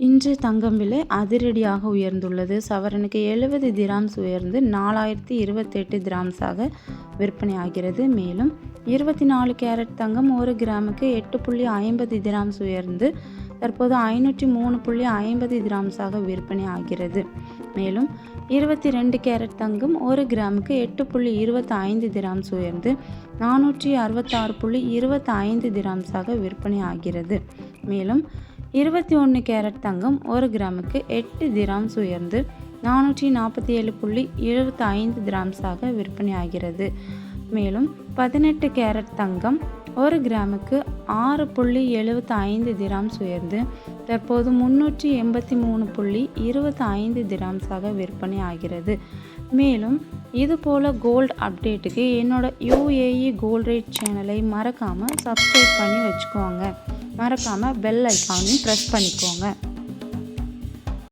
இன்று தங்கம் விலை அதிரடியாக உயர்ந்துள்ளது. சவரனுக்கு 70 திராம்ஸ் உயர்ந்து 4028 திராம்ஸாக விற்பனை ஆகிறது. மேலும் 24 கேரட் தங்கம் 1 கிராமுக்கு 8.50 திராம்ஸ் உயர்ந்து தற்போது 503.50 திராம்ஸாக விற்பனை ஆகிறது. மேலும் 22 கேரட் தங்கம் 1 கிராமுக்கு 8.25 திராம்ஸ் உயர்ந்து 466.25 திராம்ஸாக விற்பனை ஆகிறது. மேலும் 21 கேரட் தங்கம் 1 கிராமுக்கு 8 திராம்ஸ் உயர்ந்து 447.75 திராம்ஸாக விற்பனை ஆகிறது. மேலும் 18 கேரட் தங்கம் 1 கிராமுக்கு 6.75 திராம்ஸ் உயர்ந்து தற்போது 383.25 திராம்ஸாக விற்பனை ஆகிறது. மேலும் இதுபோல் கோல்டு அப்டேட்டுக்கு என்னோட UAE கோல்ட் ரேட் சேனலை மறக்காமல் சப்ஸ்கிரைப் பண்ணி வச்சுக்கோங்க. மறக்காமல் பெல் ஐக்கானையும் ப்ரெஸ் பண்ணிக்கோங்க.